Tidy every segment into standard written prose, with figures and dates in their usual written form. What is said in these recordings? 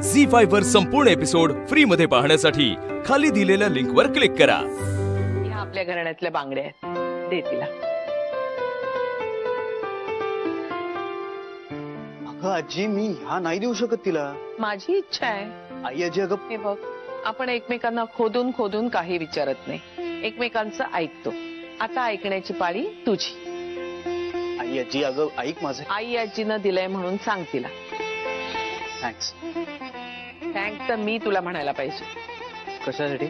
झी5 वर संपूर्ण episode free मध्ये पाहण्यासाठी खाली दिलेल्या लिंक वर क्लिक करा। या आपल्या घराण्यातल्या बांगड्या आहेत, दे तिला। अगं आजी, मी ह्या नाही देऊ शकत तिला। माझी इच्छा आहे। आई आजी, अगं हे बघ, आपण एकमेकांना खोदून खोदून काही विचारत नाही, एकमेकांचं ऐकतो। आता ऐकण्याची पाळी तुझी। आई आजी, अगं ऐक माझं। आई आजीनं दिलंय म्हणून सांग तिला। थँक्स। थँक्स तर मी तुला म्हणायला पाहिजे। कशासाठी?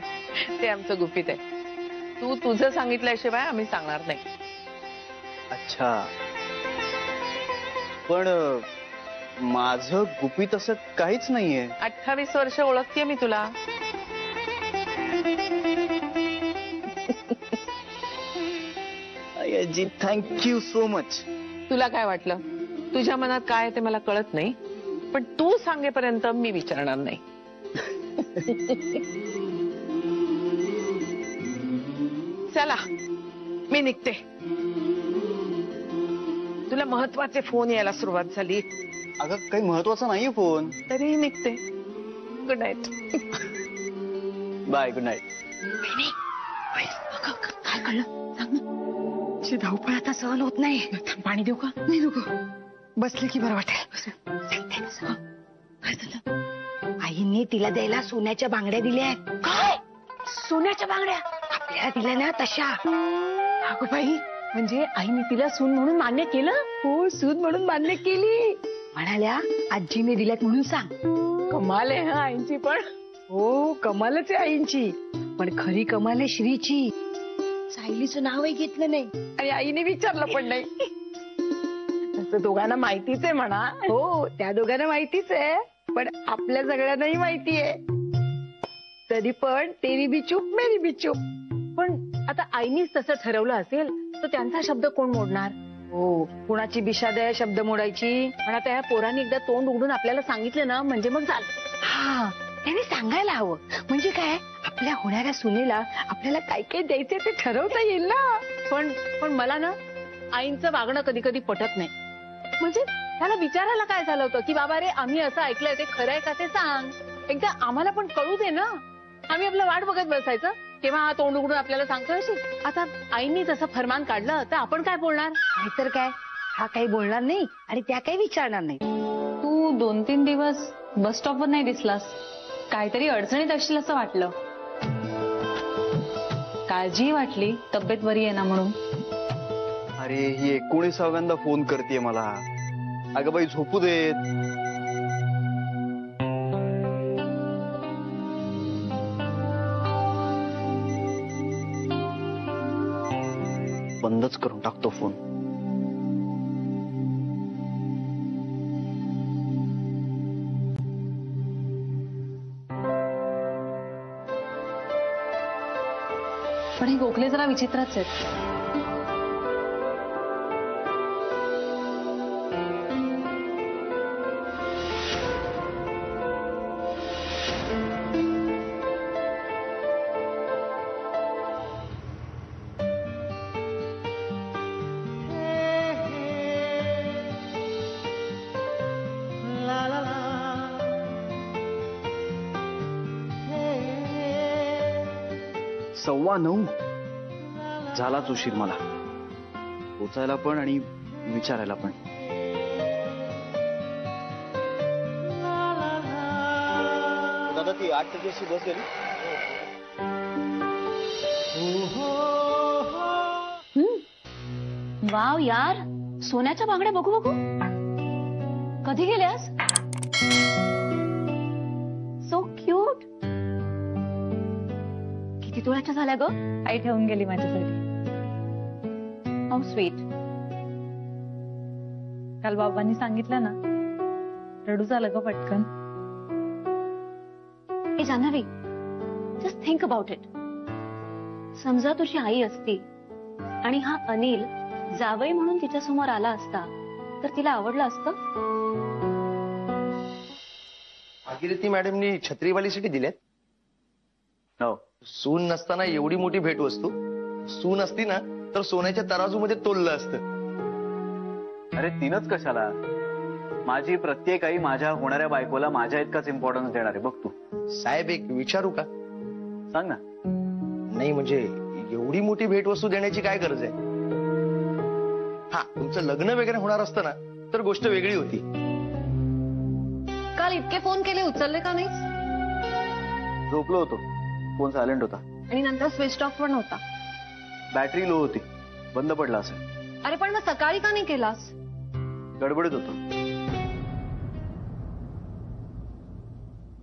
ते आमचं गुपित आहे, तू तुझं सांगितल्याशिवाय आम्ही सांगणार नाही। अच्छा, पण माझं गुपित असं काहीच नाहीये। 28 वर्ष ओळखते मी तुला। आई आजी, थँक्यू सो मच। तुला काय वाटलं, तुझ्या मनात काय ते मला कळत नाही, पण तू सांगेपर्यंत मी विचारणार नाही। चला मी निघते, तुला महत्वाचे फोन यायला सुरुवात झाली। अगं काही महत्वाचा नाहीये फोन। तरीही निघते। Good night. Bye, good night. काय कळलं सांग ना। ची धावपळ आता सहन होत नाही। पाणी देऊ का? नाही नको, बसले की बरं वाटेल। आईने तिला द्यायला सोन्याच्या बांगड्या दिल्या आहेत। काय? सोन्याच्या बांगड्या आपल्याला दिल्या ना तशा? अगं बाई, म्हणजे आईने तिला सून म्हणून मान्य केलं? हो, सून म्हणून मान्य केली। म्हणाल्या आजीने दिल्यात म्हणून सांग। कमाल आहे हा आईंची पण। हो, कमालच आहे आईंची, पण खरी कमाल आहे श्रीची। सायलीचं नावही घेतलं नाही आणि आईने विचारलं पण नाही। तसं दोघांना माहितीच आहे म्हणा। हो, त्या दोघांना माहितीच आहे, पण आपल्या सगळ्यांनाही माहिती आहे। तरी पण तेरी भी चूप मेरी भी चूप। पण आता आईनीच तसं ठरवलं असेल तर त्यांचा शब्द कोण मोडणार? हो, कुणाची बिशाद आहे शब्द मोडायची? पण आता या पोरांनी एकदा तोंड उघडून आपल्याला सांगितलं ना, म्हणजे मग झालं। हा, त्याने सांगायला हवं, म्हणजे काय आपल्या होणाऱ्या सुनेला आपल्याला काय काय द्यायचे ते ठरवता येईल ना। पण मला ना आईंचं वागणं कधी कधी पटत नाही। म्हणजे त्याला विचारायला काय झालं होतं की बाबा रे, आम्ही असं ऐकलंय, ते खरं आहे का ते सांग, एकदा आम्हाला पण कळू दे ना। आम्ही आपलं वाट बघत बसायचं तेव्हा हा तोंड उघडून आपल्याला सांगतोय। आता आईनी तसं फरमान काढलं तर आपण काय बोलणार? नाहीतर काय, हा काही बोलणार नाही आणि त्या काही विचारणार नाही। तू 2-3 दिवस बस स्टॉपवर नाही दिसलास, काहीतरी अडचणीत असशील असं वाटलं। काळजी वाटली तब्येत बरी आहे ना म्हणून। अरे, ही 19व्यांदा फोन करते मला। अगं बाई, झोपू देत। बंदच करून टाकतो फोन। पण हे गोखले जरा विचित्रच आहेत। सव्वा 9 झालाच उशीर मला पोचायला पण आणि विचारायला पण। दादा, ती 8:00ची बस गेली। वाव यार, सोन्याच्या बांगड्या बघू बघू। कधी गेल्यास? So cute. किती तोळ्याच्या झाल्या ग? आई ठेवून गेली माझ्यासाठी। How sweet. काल बाबांनी सांगितलं ना, रडू झालं ग पटकन। ए Janhavi, just think about it. समजा तुझी आई असती आणि हा अनिल जावई म्हणून तिच्या समोर आला असता तर तिला आवडलं असतं? भागीरथी मॅडमनी छत्रीवाली सिटी दिल्यात? हो। सून नसताना एवढी मोठी भेटवस्तू, सून असती ना तर सोन्याच्या तराजू मध्ये तोललं असतं। अरे, तीनच कशाला? माझी प्रत्येक आई माझ्या होणाऱ्या बायकोला माझ्या इतकाच इम्पॉर्टन्स देणार आहे बघ तू. साहेब एक विचारू का? सांग ना. नाही म्हणजे एवढी मोठी भेटवस्तू देण्याची काय गरज आहे? हा, तुमचं लग्न वगैरे होणार असतं ना तर गोष्ट वेगळी होती. काल इतके फोन केले, उचलले का नाही? झोपलो होतो, फोन सायलेंट होता. आणि नंतर स्विच ऑफ पण होता. बॅटरी लो होती, बंद पडला असेल. अरे पण मग सकाळी का नाही केलास? गडबडीत होतो.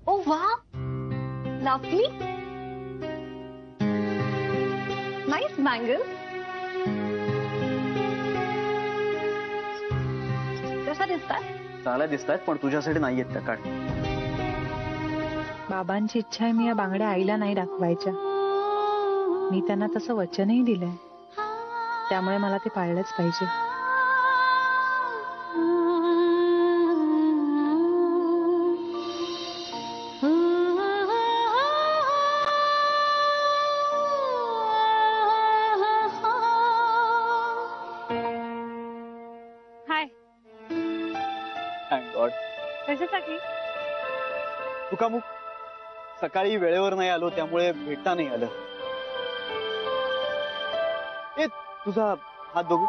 ओ वा, लवली, नाईस बँगल. कशा दिसतात? चांगल्या दिसतात पण तुझ्यासाठी नाही येत त्या. काढ. बाबांची इच्छा आहे मी या बांगड्या आईला नाही दाखवायच्या. मी त्यांना तसं वचनही दिलंय, त्यामुळे मला ते पाळलंच पाहिजे. हाय. Thank God. कशासाठी? तुका मग सकाळी वेळेवर नाही आलो त्यामुळे भेटता नाही आलं. ए तुझा हात बघू.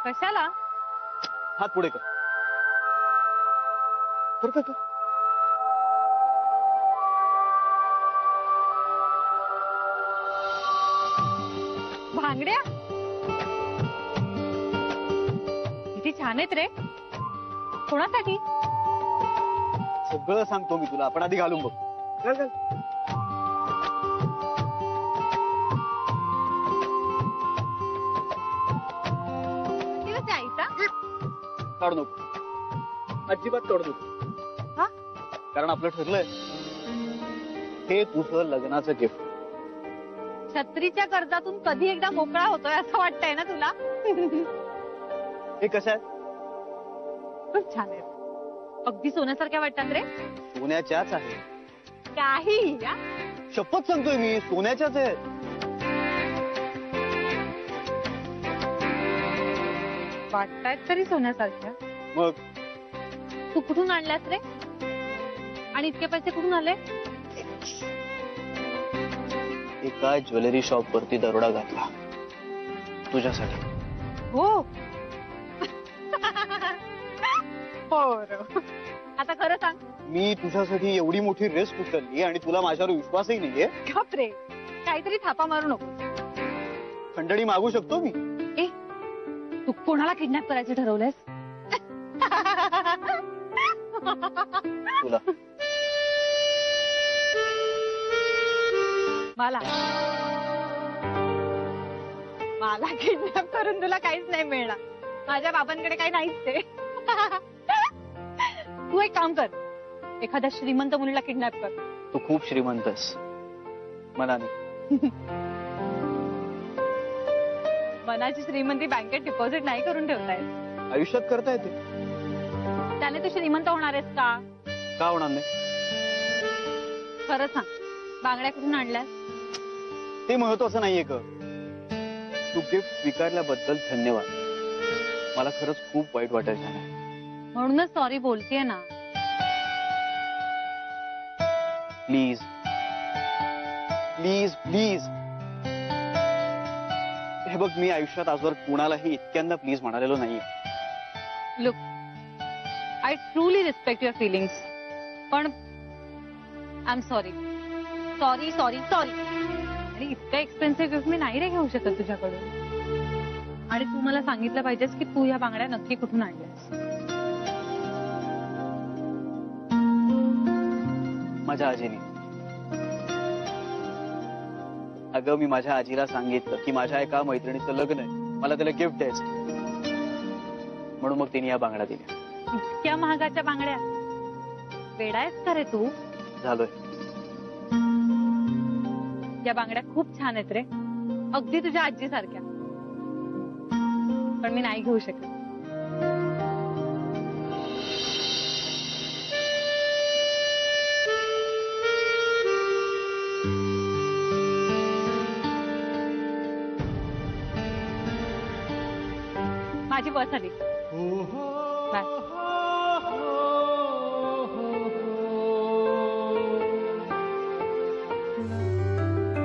कशाला? हात पुढे कर. कर कर कर. भांगड्या किती छान आहेत रे. कोणासाठी? सगळं सांगतो मी तुला, आपण आधी घालून बघ. घाल घाल. दिवस आईचा? काढू नको, अजिबात काढू नको. हा? कारण आपलं ठरलंय हे तुझं लग्नाचं गिफ्ट. छत्रीच्या कर्जातून कधी एकदा मोकळा होतोय असं वाटतंय ना तुला? हे कसं आहे? खूप छान आहे. अगदी सोन्यासारख्या वाटतात रे. सोन्याच्याच आहे. काही या? शपथ सांगतोय मी, सोन्याच्याच आहे. वाटतायत तरी सोन्यासारख्या. मग तू कुठून आणल्यास रे? आणि इतके पैसे कुठून आले? एका ज्वेलरी शॉप वरती दरोडा घातला तुझ्यासाठी. हो. बरं, आता खरं सांग. मी तुझ्यासाठी एवढी मोठी रिस्क उचलली आणि तुला माझ्यावर विश्वासही नाहीये. गप रे, काहीतरी थापा मारू नको. खंडणी मागू शकतो मी. ए, तू कोणाला किडनॅप करायचं ठरवलंयस? तुला. मला किडनॅप करून तुला काहीच नाही मिळणार. माझ्या बाबांकडे काही नाहीच ते. तू एक काम कर, एखाद्या श्रीमंत मुलीला किडनॅप कर. तू खूप श्रीमंत आहेस, मला नाही. मनाची श्रीमंती बँकेत डिपॉझिट नाही करून ठेवतायत. आयुष्यात करता येते. त्याने तू श्रीमंत होणार आहेस का? का होणार नाही? खरं सांग, बांगड्या कुठून आणल्यास? ते महत्वाचं नाहीये का? तू गिफ्ट स्वीकारल्याबद्दल धन्यवाद. मला खरंच खूप वाईट वाटायचं नाही. म्हणूनच सॉरी बोलतेय ना. Please please please. हे बघ, मी आयुष्यात आजवर कुणालाही इतक्यांदा प्लीज म्हणालेलो नाहीये. Look, I truly respect your feelings, पण I am sorry sorry sorry sorry. आणि इतकं एक्सपेन्सिव्ह गिफ्ट मी नाही रे घेऊ शकत तुझ्याकडून. आणि तू मला सांगितलं पाहिजेस की तू ह्या बांगड्या नक्की कुठून आणल्यास. माझ्या आजीने. अगं, मी माझ्या आजीला सांगितलं की माझ्या एका मैत्रिणीचं लग्न आहे, मला त्याला गिफ्ट द्यायचं, म्हणून मग तिने या बांगड्या दिल्या. इतक्या महागाच्या बांगड्या? वेडायस का रे तू? झालोय. या बांगड्या खूप छान आहेत रे, अगदी तुझ्या आजी सारख्या. पण मी नाही घेऊ शकत. माझी बस आली. बाय.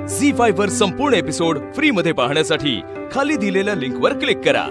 झी5 वर संपूर्ण एपिसोड फ्री मध्ये पाहण्यासाठी खाली दिलेल्या लिंकवर क्लिक करा.